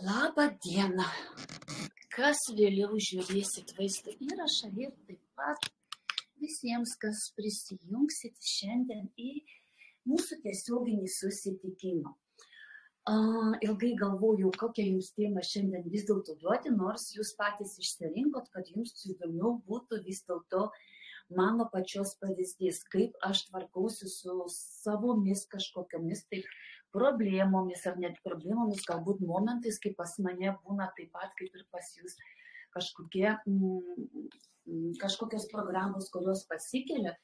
Labą dieną. Kas vėliau žiūrėsit vaizdo įrašą ir taip pat visiems, kas prisijungsit šiandien į mūsų tiesioginį susitikimą. Ilgai galvojau, kokią jums temą šiandien vis dėlto duoti, nors jūs patys išsirinkot, kad jums įdomiau būtų vis dėlto mano pačios pavyzdys, kaip aš tvarkausi su savomis kažkokiamis taip problemomis ar net problemomis, galbūt momentais, kaip pas mane būna taip pat, kaip ir pas jūs kažkokios programos, kurios pasikelia,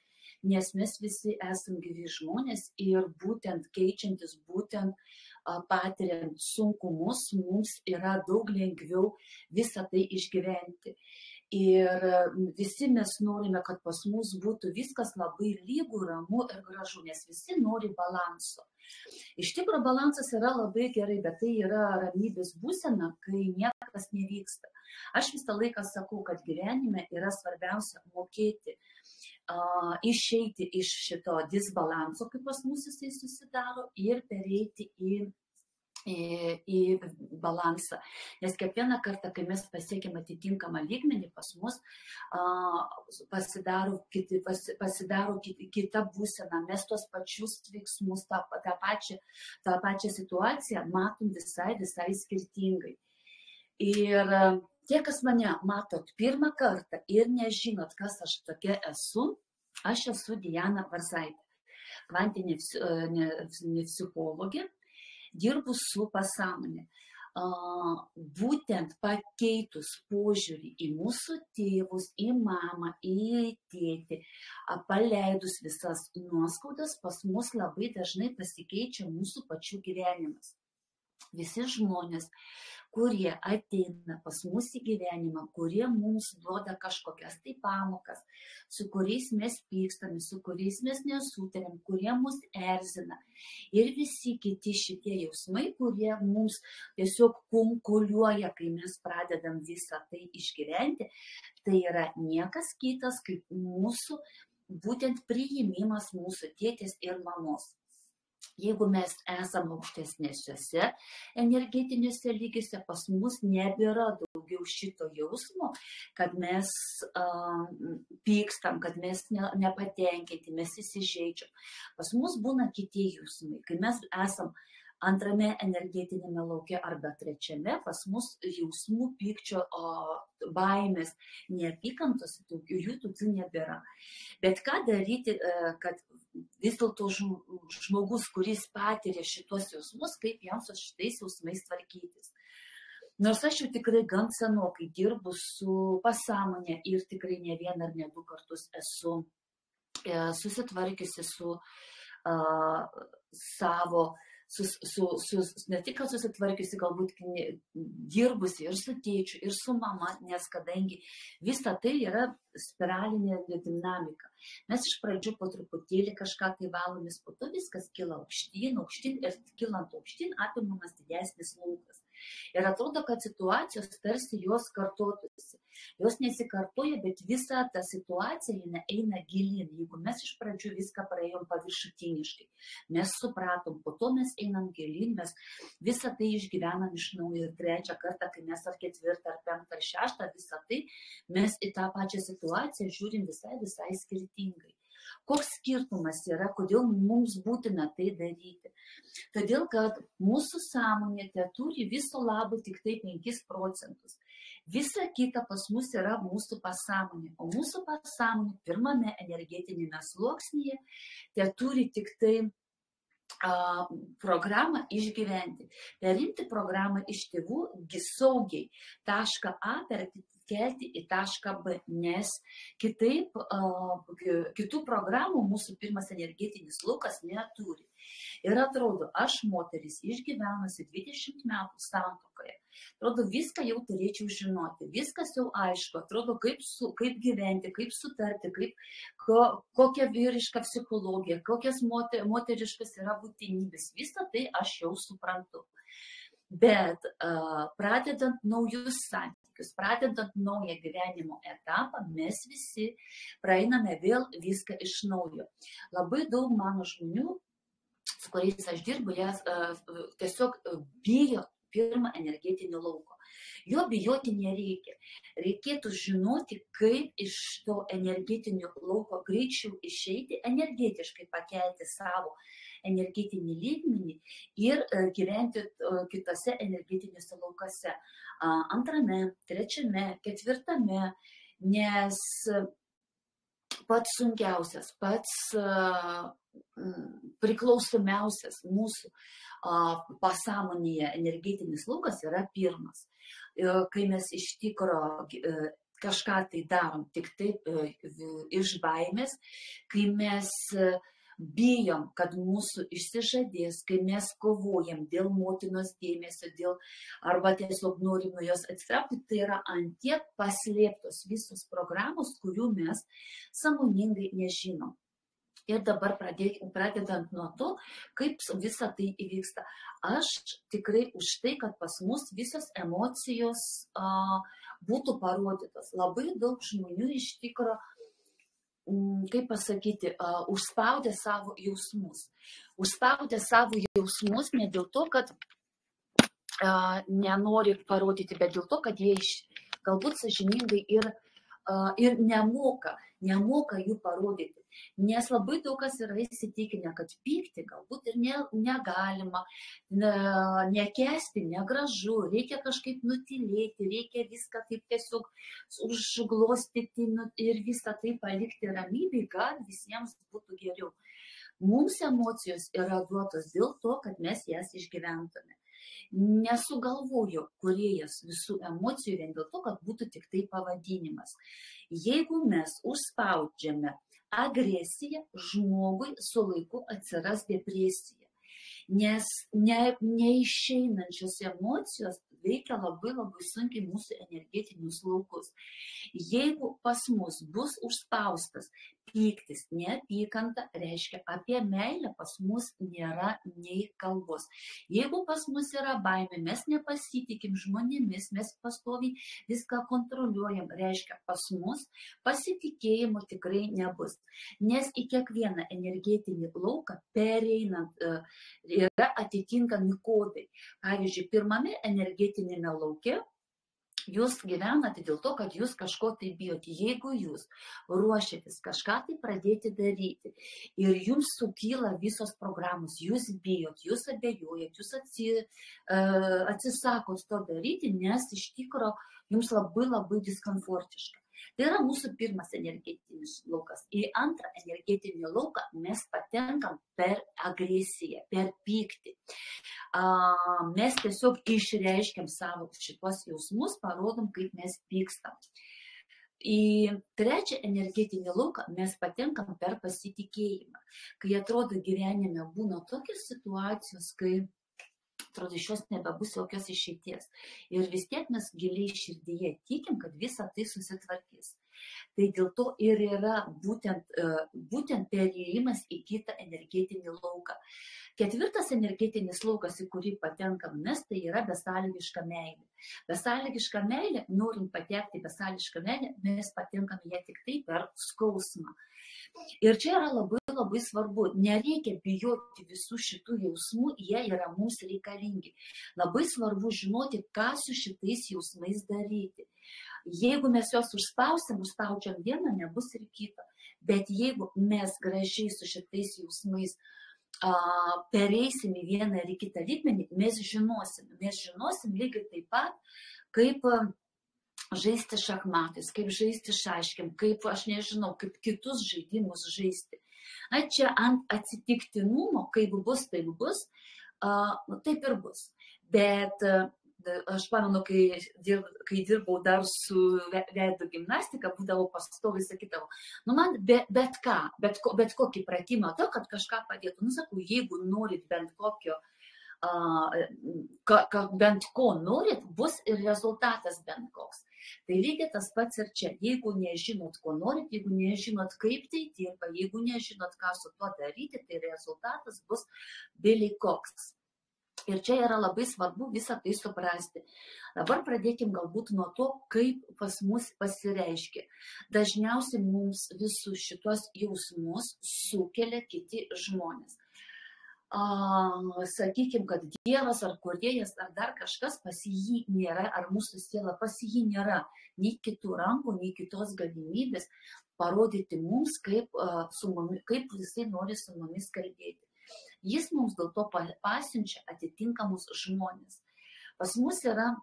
nes mes visi esam gyvi žmonės ir būtent keičiantis, būtent patiriant sunkumus, mums yra daug lengviau visą tai išgyventi. Ir visi mes norime, kad pas mus būtų viskas labai lygu, ramu ir gražu, nes visi nori balanso. Iš tikrųjų, balansas yra labai gerai, bet tai yra ramybės būsena, kai niekas nevyksta. Aš visą laiką sakau, kad gyvenime yra svarbiausia mokėti išeiti iš šito disbalanso, kaip pas mus jisai susidaro, ir pereiti į balansą. Nes kiekvieną kartą, kai mes pasiekėm atitinkamą lygmenį, pas mus pasidaro kita būsena, mes tos pačius veiksmus, tą pačią situaciją matom visai skirtingai. Ir tie, kas mane matot pirmą kartą ir nežinot, kas aš tokia esu, aš esu Diana Varzaitė, kvantinė psichologė, dirbu su pasąmonė. Būtent pakeitus požiūrį į mūsų tėvus, į mamą, į tėtį, paleidus visas nuoskaudas, pas mus labai dažnai pasikeičia mūsų pačių gyvenimas. Visi žmonės, kurie ateina pas mus į gyvenimą, kurie mums duoda kažkokias tai pamokas, su kuriais mes pykstame, su kuriais mes nesutariam, kurie mus erzina. Ir visi kiti šitie jausmai, kurie mums tiesiog kunkuliuoja, kai mes pradedam visą tai išgyventi, tai yra niekas kitas, kaip mūsų būtent priėmimas mūsų tėtės ir mamos. Jeigu mes esame aukštesnėse energetiniuose lygiuose, pas mus nebėra daugiau šito jausmo, kad mes pykstam, kad mes nepatenkinti, mes įsižeidžiam. Pas mus būna kiti jausmai. Kai mes esam antrame energetinėme lauke arba trečiame, pas mus jausmų, pykčio, baimės, neapykantos, jų tokių nebėra. Bet ką daryti, kad vis dėlto žmogus, kuris patiria šitos jausmus, kaip jam su šitais jausmais tvarkytis? Nors aš jau tikrai gan senokai dirbu su pasąmonė ir tikrai ne vieną ar ne du kartus esu susitvarkiusi su savo ne tik susitvarkiusi, galbūt dirbusi ir su tėčiu, ir su mama, nes kadangi visa tai yra spiralinė dinamika. Mes iš pradžių po truputėlį kažką tai valomės, po to viskas kyla aukštyn ir kylant aukštyn apimamas didesnis laukas. Ir atrodo, kad situacijos tarsi jos kartotųsi. Jos nesikartoja, bet visa ta situacija eina gilin. Jeigu mes iš pradžių viską praėjom paviršutiniškai, mes supratom, po to mes einam gilin, mes visą tai išgyvenam iš naujo ir trečią kartą, kai mes ar ketvirtą, ar penktą, ar šeštą, visą tai mes į tą pačią situaciją žiūrim visai skirtingai. Koks skirtumas yra, kodėl mums būtina tai daryti? Todėl, kad mūsų sąmonė turi viso labo tik tai 5%. Visa kita pas mus yra mūsų pasąmonė. O mūsų pasąmonė pirmame energetinėme sluoksnyje turi tik tai programą išgyventi. Perimti programą iš tėvų saugiai tašką A perkelti į tašką B, nes kitaip kitų programų mūsų pirmas energetinis laukas neturi. Ir atrodo, aš moteris išgyvenusi 20 metų santuokoje. Atrodo, viską jau turėčiau žinoti, viskas jau aišku, atrodo, kaip gyventi, kaip sutarti, kokia vyriška psichologija, kokias moteriškas yra būtinybės, visą tai aš jau suprantu. Bet pradedant naujus santykius, santykius, pradedant naują gyvenimo etapą, mes visi praeiname vėl viską iš naujo. Labai daug mano žmonių, su kuriais aš dirbu, jie tiesiog bijo pirmą energetinio lauko. Jo bijoti nereikia. Reikėtų žinoti, kaip iš to energetinio lauko greičiau išeiti, energetiškai pakelti savo energetinį lygmenį ir gyventi kitose energetinėse laukose. Antrame, trečiame, ketvirtame, nes pats sunkiausias, pats priklausomiausias mūsų pasąmonėje energetinis laukas yra pirmas. Kai mes iš tikro kažką tai darom tik taip iš baimės, kai mes bijom, kad mūsų išsižadės, kai mes kovojam dėl motinos dėmesio, arba tiesiog norim nuo jos atsitraukti, tai yra antiek paslėptos visos programos, kurių mes sąmoningai nežinom. Ir dabar pradedant nuo to, kaip visa tai įvyksta. Aš tikrai už tai, kad pas mus visos emocijos būtų parodytos. Labai daug žmonių iš tikro, kaip pasakyti, užspaudė savo jausmus. Užspaudė savo jausmus ne dėl to, kad nenori parodyti, bet dėl to, kad jie galbūt sąžiningai ir nemoka jų parodyti. Nes labai daug kas yra įsitikinę, kad pykti galbūt ir negalima, nekęsti, negražu, reikia kažkaip nutylėti, reikia viską taip tiesiog užglostyti ir visą tai palikti ramybėj, kad visiems būtų geriau. Mums emocijos yra duotos dėl to, kad mes jas išgyventume. Nesugalvojo kūrėjas visų emocijų vien dėl to, kad būtų tik tai pavadinimas. Jeigu mes užspaudžiame agresiją, žmogui su laiku atsiras depresija, nes neišeinančios emocijos veikia labai sunkiai mūsų energetinius laukus. Jeigu pas mus bus užspaustas pyktis, neapykanta, reiškia apie meilę pas mus nėra nei kalbos. Jeigu pas mus yra baimė, mes nepasitikim žmonėmis, mes pastoviai viską kontroliuojam, reiškia pas mus pasitikėjimo tikrai nebus. Nes į kiekvieną energetinį lauką pereinant yra atitinkami kodai. Pavyzdžiui, pirmame energetinėme lauke jūs gyvenate dėl to, kad jūs kažko tai bijote. Jeigu jūs ruošiatės kažką tai pradėti daryti ir jums sukyla visos programos, jūs bijot, jūs abejojat, jūs atsisakot to daryti, nes iš tikro jums labai diskomfortiška. Tai yra mūsų pirmas energetinis laukas. Į antrą energetinį lauką mes patenkam per agresiją, per pyktį. Mes tiesiog išreiškiam savo šitos jausmus, parodom, kaip mes pykstam. Į trečią energetinį lauką mes patenkam per pasitikėjimą. Kai atrodo gyvenime būna tokios situacijos, kai atrodo iš jos nebebus jokios išeities. Ir vis tiek mes giliai širdyje tikim, kad visa tai susitvarkys. Tai dėl to ir yra būtent perėjimas į kitą energetinį lauką. Ketvirtas energetinis laukas, į kurį patenkam mes, tai yra besąlygiška meilė. Besąlygiška meilė, norint patekti besąlygišką meilę, mes patenkam ją tik tai per skausmą. Ir čia yra labai svarbu, nereikia bijoti visų šitų jausmų, jie yra mums reikalingi. Labai svarbu žinoti, ką su šitais jausmais daryti. Jeigu mes juos užspaudžiam vieną, nebus ir kito. Bet jeigu mes gražiai su šitais jausmais pereisim į vieną ir į kitą lygmenį, mes žinosim lygiai taip pat, kaip žaisti šachmatais, kaip žaisti šaškėm, kaip, aš nežinau, kaip kitus žaidimus žaisti. Čia ant atsitiktinumo, kaip bus, taip bus, taip ir bus. Bet aš pamenu, kai dirbau dar su veido gimnastika, būdavo pastoviai sakydavo, man bet kokį pratimą to, kad kažką padėtų. Sakau, jeigu norit bent ko norit, bus ir rezultatas bent koks. Tai lygiai tas pats ir čia. Jeigu nežinot, ko norit, jeigu nežinot, kaip tai dirba, jeigu nežinot, ką su tuo daryti, tai rezultatas bus bili koks. Ir čia yra labai svarbu visą tai suprasti. Dabar pradėkim galbūt nuo to, kaip pas mus pasireiškia. Dažniausiai mums visus šitos jausmus sukelia kiti žmonės. Sakykim, kad Dievas ar kūrėjas ar dar kažkas pas jį nėra, ar mūsų siela pas jį nėra nei kitų rankų, nei kitos galimybės parodyti mums, kaip jisai nori su mumis kalbėti. Jis mums dėl to pasiunčia atitinkamus žmonės. Pas mus yra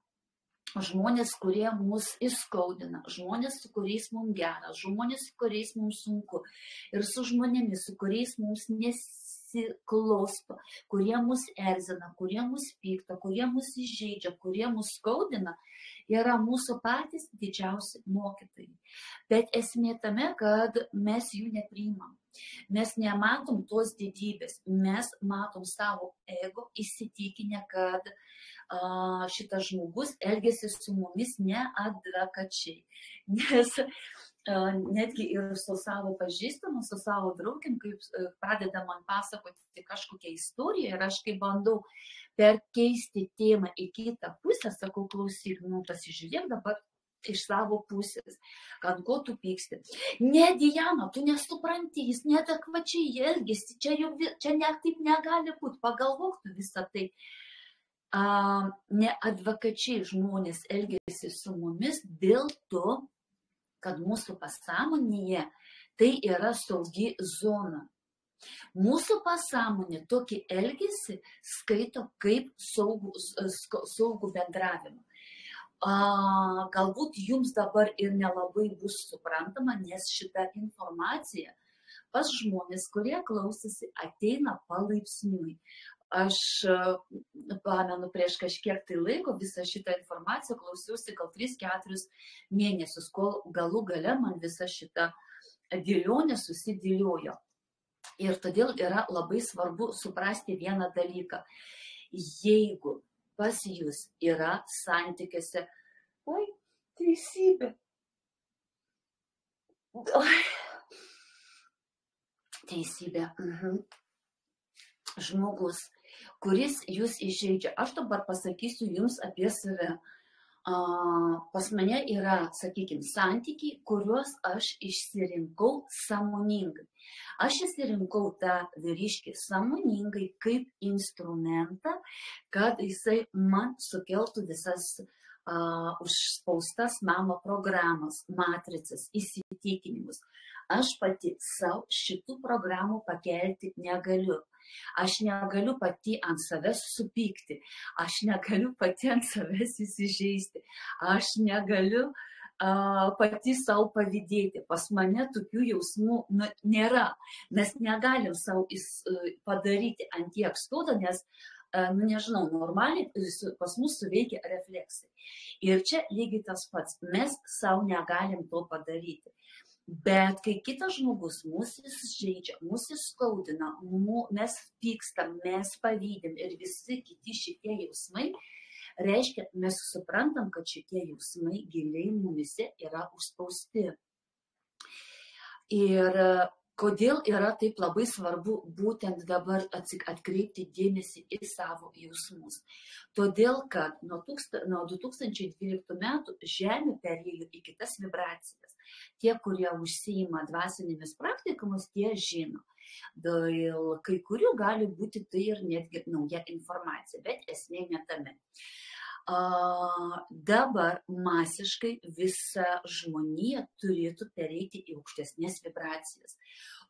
žmonės, kurie mus įskaudina, žmonės, su kuriais mums gera, žmonės, su kuriais mums sunku. Ir su žmonėmis, su kuriais mums nesiklosto, kurie mus erzina, kurie mus pykta, kurie mus įžeidžia, kurie mus skaudina, yra mūsų patys didžiausi mokytojai. Bet esmė tame, kad mes jų nepriimam. Mes nematom tos didybės, mes matom savo ego įsitikinę, kad šitas žmogus elgėsi su mumis neadekvačiai. Nes netgi ir su savo pažįstamu, su savo draugėm, kaip pradeda man pasakoti kažkokią istoriją ir aš kaip bandau perkeisti temą į kitą pusę, sakau, klausyk, pasižiūrėk dabar iš savo pusės, kad ko tu pyksti. Ne, Diana, tu nesupranti, jis neadekvačiai elgėsi, čia taip negali būti, pagalvok tu visą tai. Neadekvačiai žmonės elgėsi su mumis dėl to, kad mūsų pasąmonėje tai yra saugi zona. Mūsų pasąmonė tokį elgesį skaito kaip saugų bendravimą. Galbūt jums dabar ir nelabai bus suprantama, nes šita informacija pas žmonės, kurie klausėsi, ateina palaipsniui. Aš pamenu prieš kažkiek tai laiko visą šitą informaciją klausiausi gal 3-4 mėnesius, kol galų gale man visa šita dėlionė susidėliojo. Ir todėl yra labai svarbu suprasti vieną dalyką. Jeigu pas jūs yra santykiuose, teisybė. Teisybė. Žmogus, kuris jūs įžeidžia. Aš dabar pasakysiu jums apie save. Pas mane yra, sakykime, santykiai, kuriuos aš išsirinkau sąmoningai. Aš išsirinkau tą vyriškį sąmoningai kaip instrumentą, kad jisai man sukeltų visas užspaustas mano programas, matricas, įsitikinimus. Aš pati savo šitų programų pakelti negaliu. Aš negaliu pati ant savęs supykti. Aš negaliu pati ant savęs įsižeisti. Aš negaliu pati savo pavydėti. Pas mane tokių jausmų nėra. Mes negalim savo padaryti ant tiek skauda, nes, nežinau, normaliai pas mus suveikia refleksai. Ir čia lygiai tas pats. Mes savo negalim to padaryti. Bet kai kitas žmogus mūsų žeidžia, mūsų skaudina, mes pykstam, mes pavydim ir visi kiti šitie jausmai, reiškia, mes suprantam, kad šitie jausmai giliai mumise yra užspausti. Ir kodėl yra taip labai svarbu būtent dabar atkreipti dėmesį į savo jausmus? Todėl, kad nuo 2012 metų Žemė perėjo į kitas vibracijas. Tie, kurie užsiima dvasinėmis praktikomis, tie žino. Dėl kai kurių gali būti tai ir netgi nauja informacija, bet esmė ne tame. Dabar masiškai visa žmonija turėtų pereiti į aukštesnės vibracijas.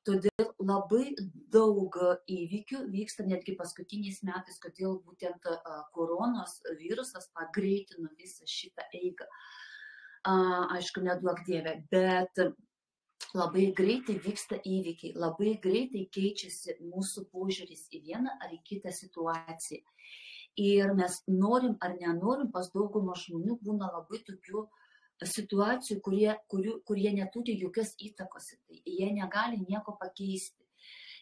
Todėl labai daug įvykių vyksta netgi paskutiniais metais, kodėl būtent koronos virusas pagreitino visą šitą eigą. Aišku, neduok Dieve, bet labai greitai vyksta įvykiai, labai greitai keičiasi mūsų požiūris į vieną ar į kitą situaciją. Ir mes norim ar nenorim, pas daugumą žmonių būna labai tokių situacijų, kurie neturi jokios įtakos. Jie negali nieko pakeisti.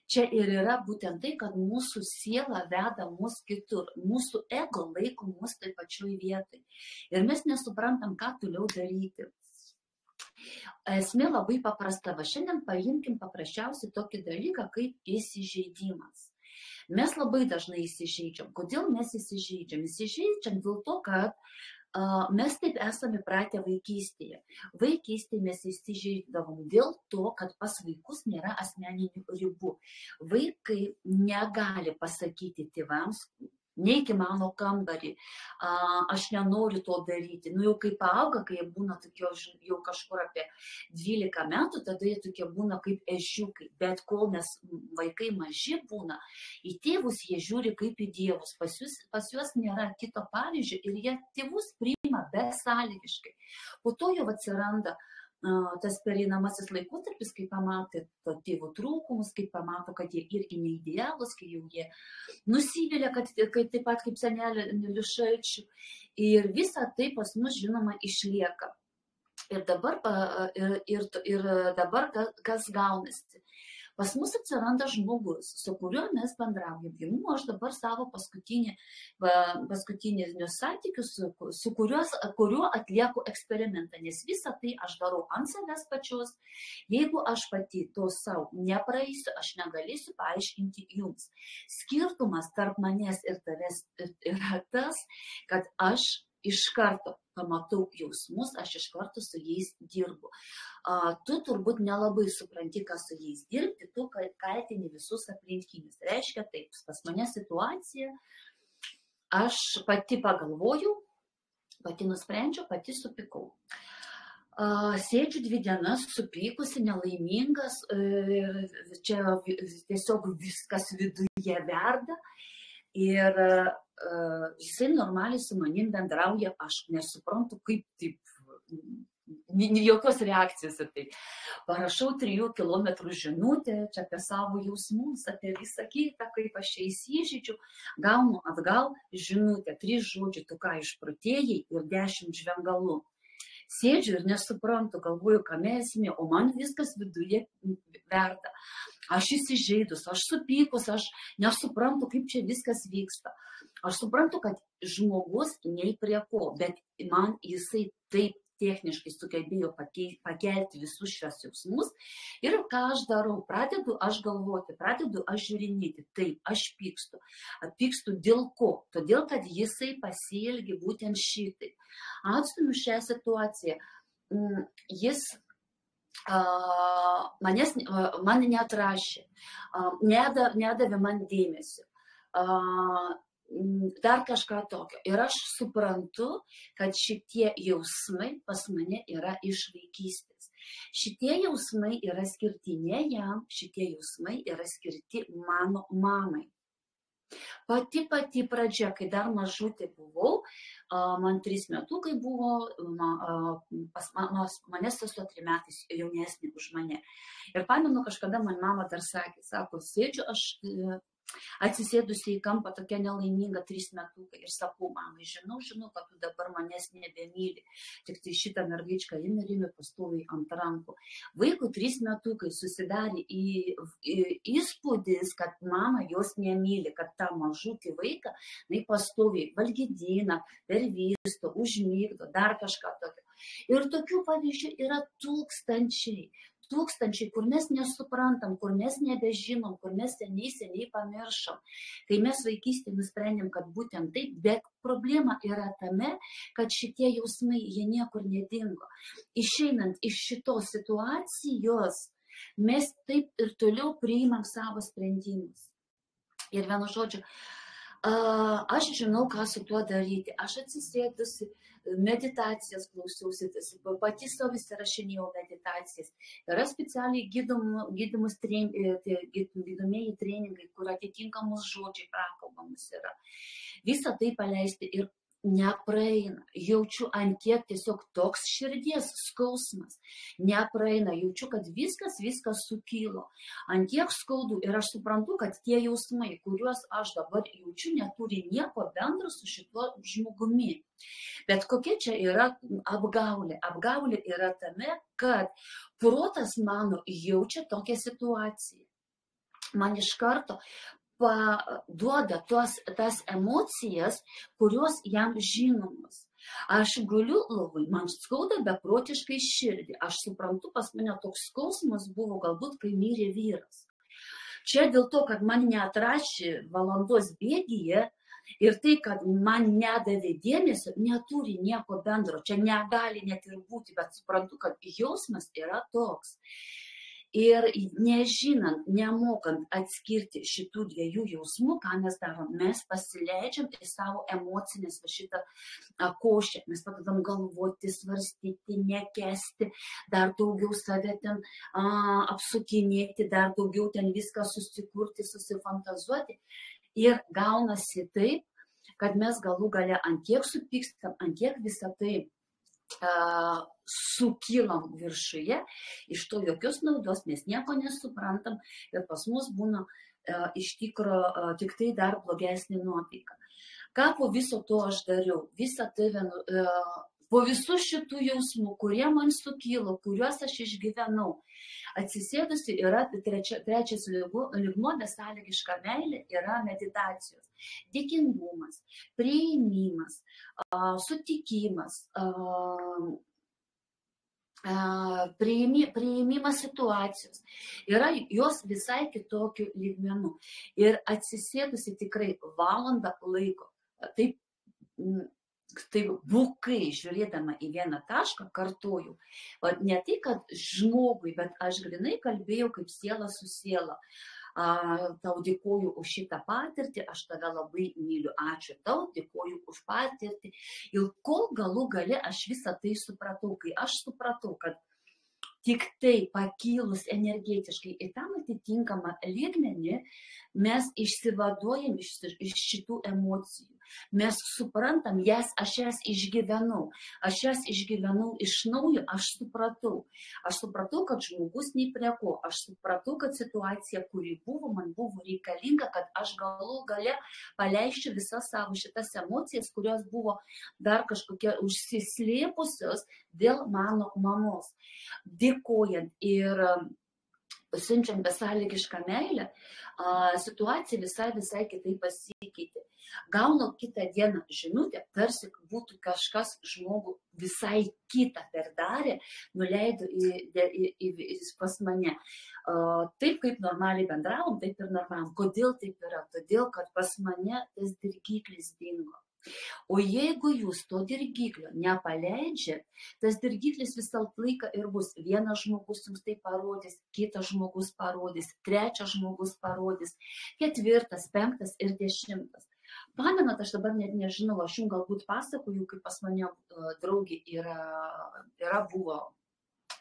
Čia ir yra būtent tai, kad mūsų siela veda mus kitur. Mūsų ego laiko mus tai pačioj vietai. Ir mes nesuprantam, ką toliau daryti. Esmė labai paprasta. Va šiandien paimkim paprasčiausiai tokį dalyką kaip įsižeidimas. Mes labai dažnai įsižeidžiam. Kodėl mes įsižeidžiam? Įsižeidžiam dėl to, kad mes taip esame pratę vaikystėje. Vaikystėje mes įsižeiddavom dėl to, kad pas vaikus nėra asmeninių ribų. Vaikai negali pasakyti tėvams, neik į mano kambarį, aš nenoriu to daryti. Nu jau kai paauga, kai jie būna tokie jau kažkur apie 12 metų, tada jie tokie būna kaip ežiukai. Bet kol mes vaikai maži būna, į tėvus jie žiūri kaip į dievus. Pas juos nėra kito pavyzdžio ir jie tėvus priima besąlygiškai. Po to jau atsiranda tas pereinamasis laikotarpis, kai pamato to tėvų trūkumus, kai pamato, kad jie irgi neidealūs, kai jau jie nusivylė, kad taip pat kaip senelė šalčių. Ir visa tai pas mus, žinoma, išlieka. Ir dabar kas gaunasi? Pas mus atsiranda žmogus, su kuriuo mes bendraujam. Aš dabar savo paskutinius santykius, su kuriuo atlieku eksperimentą, nes visą tai aš darau ant savęs pačios. Jeigu aš pati to savo nepraeisiu, aš negalėsiu paaiškinti jums. Skirtumas tarp manęs ir tavęs yra tas, kad aš iš karto pamatau jausmus, aš iš karto su jais dirbu. Tu turbūt nelabai supranti, ką su jais dirbti, tu kaltini visus aplinkinius. Reiškia taip, pas mane situacija, aš pati pagalvoju, pati nusprendžiau, pati supykau. Sėdžiu 2 dienas supykusi, nelaimingas, čia tiesiog viskas viduje verda. Ir jisai normaliai su manim bendrauja, aš nesuprantu, kaip taip, jokios reakcijos į tai. Parašau 3 kilometrų žinutę, čia apie savo jausmus, apie visą kitą, kaip aš čia įsižeidžiu, gaunu atgal žinutę, 3 žodžiai, tu ką išprotėjai ir 10 žvengalų. Sėdžiu ir nesuprantu, galvoju, kame esmė, o man viskas viduje verda. Aš įsižeidus, aš supykus, aš nesuprantu, kaip čia viskas vyksta. Aš suprantu, kad žmogus nei prie ko, bet man jisai taip techniškai sugebėjo pakelti visus šios jausmus. Ir ką aš darau? Pradedu aš galvoti, pradedu aš žiūrinėti. Taip, aš pykstu. Pykstu dėl ko? Todėl, kad jisai pasielgė būtent šitai. Atstumiu šią situaciją. Jis man neatrašė, nedavė man dėmesio. Dar kažką tokio. Ir aš suprantu, kad šitie jausmai pas mane yra iš vaikystės. Šitie jausmai yra skirti ne jam, šitie jausmai yra skirti mano mamai. Pati pradžia, kai dar mažutė buvau, man 3 metukai buvo, mane sesuo 3 metais jaunesnė už mane. Ir pamenu, kažkada man mama dar sakė, sako, sėdžiu aš atsisėdusi į kampą tokia nelaiminga 3 metukai ir sakau, mamai, žinau, kad tu dabar manęs nebemyli, tik tai šitą mergaičką rimi pastoviai ant rankų. Vaikų 3 metukai susidarė įspūdis, kad mama jos nemyli, kad tą mažutį vaiką pastoviai valgydina, pervysto, užmygdo, dar kažką tokio. Ir tokių pavyzdžių yra tūkstančiai, kur mes nesuprantam, kur mes nebežinom, kur mes seniai pamiršom. Kai mes vaikystėje nusprendėm, kad būtent taip, bet problema yra tame, kad šitie jausmai, jie niekur nedingo. Išeinant iš šitos situacijos, mes taip ir toliau priimam savo sprendimus. Ir vienu žodžiu, aš žinau, ką su tuo daryti. Aš atsisėdusi, meditacijas klausiausi, pati savo įsirašinėjau meditacijas. Yra specialiai gydomieji treningai, kur atitinkamus žodžiai prakalbamus yra. Visą tai paleisti ir nepraeina. Jaučiu ant tiek tiesiog toks širdies skausmas. Nepraeina. Jaučiu, kad viskas sukylo. Ant tiek skaudu ir aš suprantu, kad tie jausmai, kuriuos aš dabar jaučiu, neturi nieko bendro su šituo žmogumi. Bet kokia čia yra apgaulė? Apgaulė yra tame, kad protas mano jaučia tokią situaciją. Man iš karto duoda tas emocijas, kurios jam žinomos. Aš guliu lovai, man skauda beprotiškai širdį. Aš suprantu, pas mane toks skausmas buvo galbūt, kai mirė vyras. Čia dėl to, kad man neatrašė valandos bėgyje ir tai, kad man nedavė dėmesio, neturi nieko bendro. Čia negali net ir būti, bet suprantu, kad jausmas yra toks. Ir nežinant, nemokant atskirti šitų dviejų jausmų, ką mes darom, mes pasileidžiam į savo emocinės šitą košę. Mes pradedam galvoti, svarstyti, nekesti, dar daugiau save ten apsukinėti, dar daugiau ten viską susikurti, susifantazuoti. Ir gaunasi taip, kad mes galų gale ant tiek supykstam, ant tiek visą tai sukylam viršuje, iš to jokios naudos, mes nieko nesuprantam ir pas mus būna iš tikro tik tai dar blogesnė nuotaika. Ką po viso to aš dariau? Visą tai po visų šitų jausmų, kurie man sukilo, kuriuos aš išgyvenau, atsisėdusi yra trečias lygmuo, besąlygiška meilė, yra meditacijos. Dėkingumas, priėmimas, sutikimas, priėmimas situacijos. Yra jos visai kitokių lygmenų. Ir atsisėdusi tikrai valandą laiko, taip bukai žiūrėdama į vieną tašką, kartuoju. Ne tai, kad žmogui, bet aš grinai kalbėjau kaip siela su siela. Tau dėkoju už šitą patirtį, aš tave labai myliu, ačiū tau, dėkoju už patirtį. Ir kol galų gale aš visą tai supratau, kai aš supratau, kad tik tai pakilus energetiškai į tam atitinkamą lygmenį mes išsivaduojam iš šitų emocijų. Mes suprantam, aš jas išgyvenau. Aš jas išgyvenau iš naujo, aš supratau. Aš supratau, kad žmogus nei prie ko. Aš supratau, kad situacija, kuri buvo, man buvo reikalinga, kad aš galų gale paleisčiau visas savo šitas emocijas, kurios buvo dar kažkokie užsislėpusios dėl mano mamos. Dėkojant ir siunčiant besąlygišką meilę, situacija visai kitaip pasikeitė. Gaunu kitą dieną žinutę, tarsi būtų kažkas žmogų visai kitą perdarė, nuleido pas mane. Taip kaip normaliai bendravom, taip ir normavom. Kodėl taip yra? Todėl, kad pas mane tas dirgiklis dingo. O jeigu jūs to dirgiklio nepaleidžiat, tas dirgiklis visą laiką ir bus. Vienas žmogus jums tai parodys, kitas žmogus parodys, trečias žmogus parodys, ketvirtas, penktas ir 10. Pamenat, aš dabar net nežinau, aš jums galbūt pasakoju, kaip pas mane draugė buvo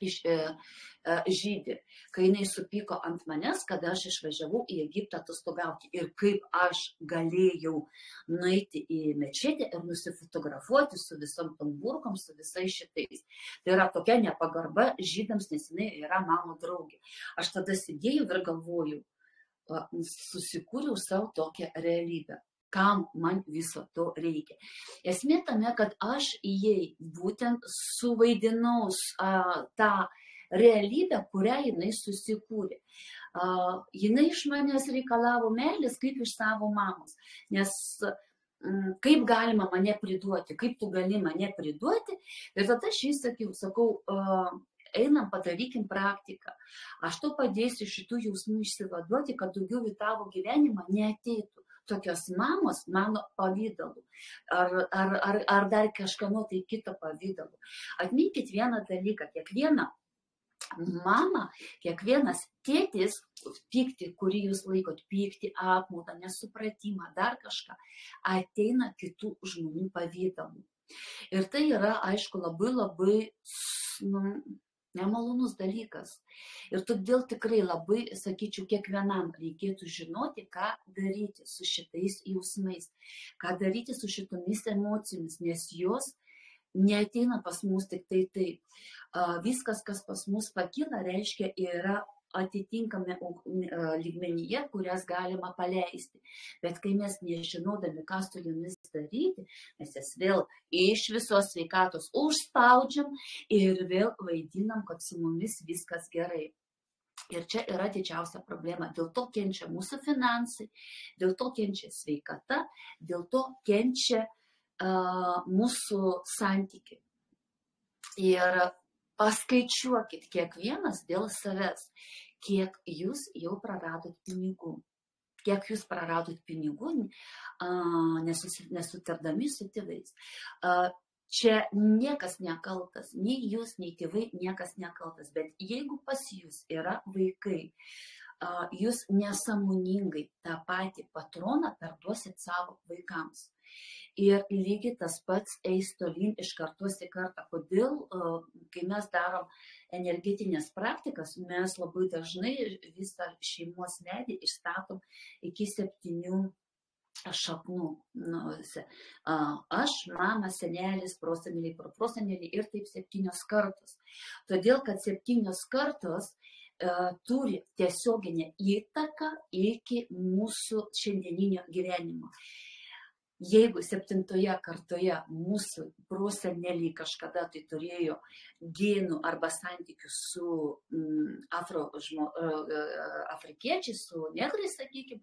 žydė, kai jinai supyko ant manęs, kad aš išvažiavau į Egiptą atostogauti ir kaip aš galėjau nueiti į mečetę ir nusifotografuoti su visom tom burkom, su visais šitais. Tai yra tokia nepagarba žydams, nes jinai yra mano draugė. Aš tada sėdėjau ir galvojau, susikūriau savo tokią realybę. Kam man viso to reikia. Esmė tame, kad aš jai būtent suvaidinau tą realybę, kurią jinai susikūrė. Jinai iš manęs reikalavo meilės kaip iš savo mamos. Nes kaip galima mane priduoti, kaip tu gali mane priduoti. Ir tada aš jai sakau, einam, padarykim praktiką. Aš to padėsiu šitų jausmų išsivaduoti, kad daugiau į tavo gyvenimą neateitų tokios mamos mano pavydalu, ar dar kažkano tai kito pavydalu. Atminkit vieną dalyką, kiekviena mama, kiekvienas tėtis, pyktį, kurį jūs laikot, pyktį, apmaudą, nesupratimą, dar kažką, ateina kitų žmonių pavydalu. Ir tai yra, aišku, labai nemalonus dalykas. Ir todėl tikrai labai, sakyčiau, kiekvienam reikėtų žinoti, ką daryti su šitais jausmais, ką daryti su šitomis emocijomis, nes jos neateina pas mus tik tai taip. Viskas, kas pas mus pakyla, reiškia, yra atitinkame lygmenyje, kurias galima paleisti. Bet kai mes nežinodami, ką su jomis daryti, mes jas vėl iš visos sveikatos užspaudžiam ir vėl vaidinam, kad su mumis viskas gerai. Ir čia yra didžiausia problema. Dėl to kenčia mūsų finansai, dėl to kenčia sveikata, dėl to kenčia mūsų santykiai. Ir paskaičiuokit kiekvienas dėl savęs, kiek jūs jau praradot pinigų. Kiek jūs praradot pinigų, nesutardami su tėvais. Čia niekas nekaltas, nei jūs, nei tėvai, niekas nekaltas, bet jeigu pas jūs yra vaikai, jūs nesąmoningai tą patį patroną perduosit savo vaikams. Ir lygiai tas pats eis tolyn iš kartos į kartą. Kodėl, kai mes darom energetinės praktikas, mes labai dažnai visą šeimos medį išstatom iki 7 šaknų. Aš, mama, senelis, proseneliai, proseneliai ir taip 7 kartos. Todėl, kad 7 kartos turi tiesioginę įtaką iki mūsų šiandieninio gyvenimo. Jeigu 7 kartoje mūsų proseneliai kažkada tai turėjo genų arba santykių su afrikiečiais, su negrais, sakykime,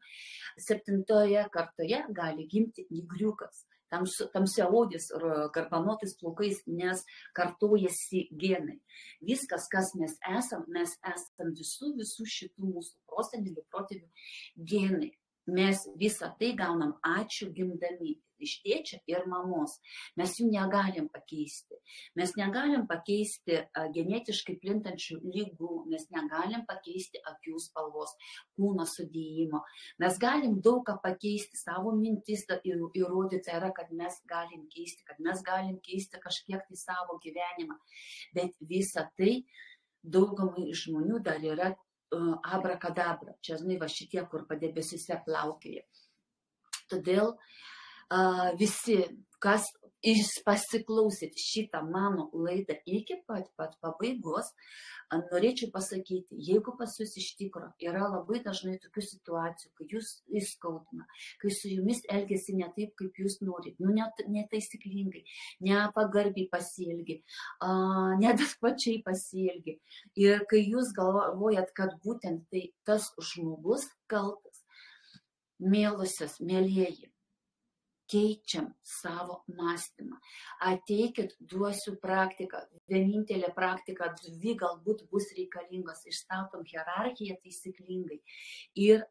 7 kartoje gali gimti nigriukas, tamsiaodis garbanotais plaukais, nes kartojasi genai. Viskas, kas mes esam visų šitų mūsų prosenelių, protėvių genai. Mes visą tai gaunam ačiū gimdami iš tėčio ir mamos. Mes jų negalim pakeisti. Mes negalim pakeisti genetiškai plintančių lygų, mes negalim pakeisti akių spalvos, kūno sudėjimo. Mes galim daug ką pakeisti, savo mintis įrodyti yra, kad mes galim keisti kažkiek tai savo gyvenimą. Bet visa tai daugumai žmonių dar yra abrakadabra. Čia, žinai, va šitie, kur padebesise plaukėja. Todėl visi, kas pasiklausyt šitą mano laidą iki pat pabaigos, norėčiau pasakyti, jeigu pas jūs iš tikro yra labai dažnai tokių situacijų, kai jūs įskaudina, kai su jumis elgiasi ne taip, kaip jūs norit, netaisyklingai, nepagarbiai pasielgi, nedaspačiai pasielgi. Ir kai jūs galvojat, kad būtent tai tas žmogus kaltas, mielosios, mielieji, keičiam savo mąstymą. Ateikit, duosiu praktiką. Vienintelė praktika, 2 galbūt bus reikalingos. Išstatom hierarchiją taisyklingai ir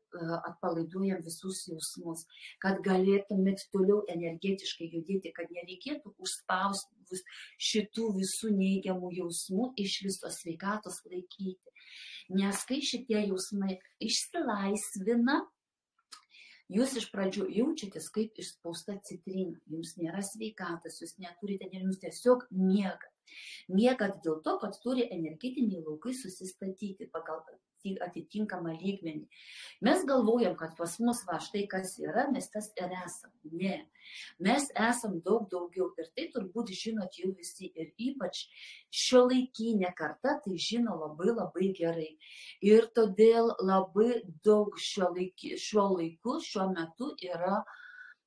atpalaiduojam visus jausmus, kad galėtumėt toliau energetiškai judėti, kad nereikėtų užspausti šitų visų neigiamų jausmų iš viso sveikatos laikyti. Nes kai šitie jausmai išsilaisvina, jūs iš pradžių jaučiatės kaip išspausta citrina, jums nėra sveikatos, jūs neturite, jums tiesiog miegat. Miegat dėl to, kad turi energetiniai laukai susistatyti pagal atitinkamą lygmenį. Mes galvojam, kad pas mus va štai kas yra, mes tas ir esam. Ne, mes esam daug daugiau ir tai turbūt žinot jau visi ir ypač šiuolaikinė karta tai žino labai labai gerai. Ir todėl labai daug šiuo metu yra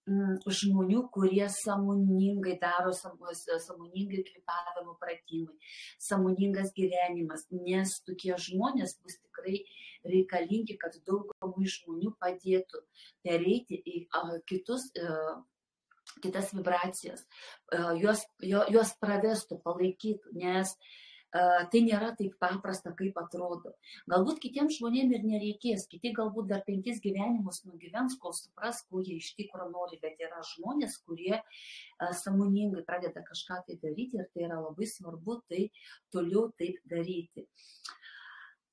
žmonių, kurie sąmoningai daro sąmoningai kvėpavimo pratimai, sąmoningas gyvenimas, nes tokie žmonės bus tikrai reikalingi, kad daugumai žmonių padėtų pereiti į kitas vibracijas, juos pravestų, palaikytų, nes tai nėra taip paprasta, kaip atrodo. Galbūt kitiems žmonėms ir nereikės, kiti galbūt dar 5 gyvenimus nugyvens, kol supras, ko jie iš tikro nori, bet yra žmonės, kurie sąmoningai pradeda kažką tai daryti ir tai yra labai svarbu tai toliau taip daryti.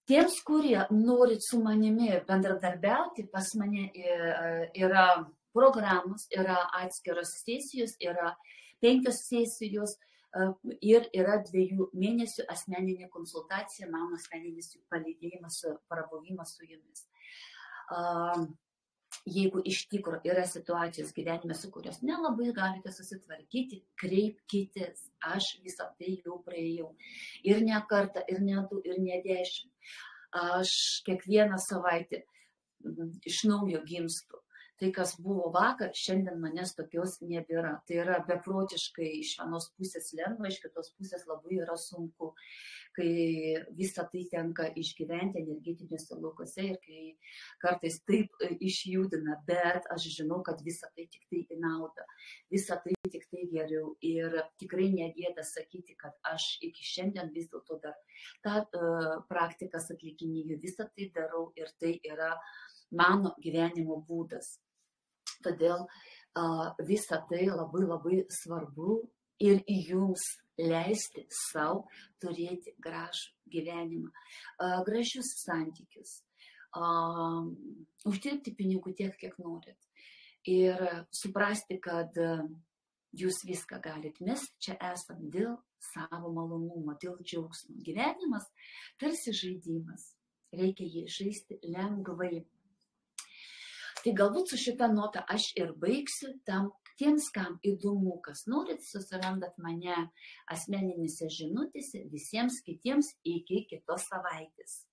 Tiems, kurie norit su manimi bendradarbiauti, pas mane yra programos, yra atskiros sesijos, yra 5 sesijos, ir yra 2 mėnesių asmeninė konsultacija, mano asmeninis palydėjimas, prabuvimas su jumis. Jeigu iš tikro yra situacijos gyvenime, su kurios nelabai galite susitvarkyti, kreipkitės, aš visą tai jau praėjau. Ir ne kartą, ir ne 2, ir ne 10. Aš kiekvieną savaitę iš naujo gimstu. Tai, kas buvo vakar, šiandien manęs tokios nebėra. Tai yra beprotiškai iš vienos pusės lengva, iš kitos pusės labai yra sunku. kai visą tai tenka išgyventi energetiniuose laukuose ir kai kartais taip išjudina, bet aš žinau, kad visą tai tik tai į naudą, visą tai tik tai geriau ir tikrai negėda sakyti, kad aš iki šiandien vis dėlto dar tą praktikas atlikinėju, visą tai darau ir tai yra mano gyvenimo būdas. Todėl visą tai labai labai svarbu ir jums leisti savo turėti gražų gyvenimą, gražius santykius, uždirbti pinigų tiek, kiek norit. Ir suprasti, kad jūs viską galit. Mes čia esam dėl savo malonumo, dėl džiaugsmo. Gyvenimas tarsi žaidimas. Reikia jį žaisti lengvai. Tai galbūt su šitą notą aš ir baigsiu tam tiems, kam įdomu, kas norit, susirandat mane asmeninėse žinutėse, visiems kitiems iki kitos savaitės.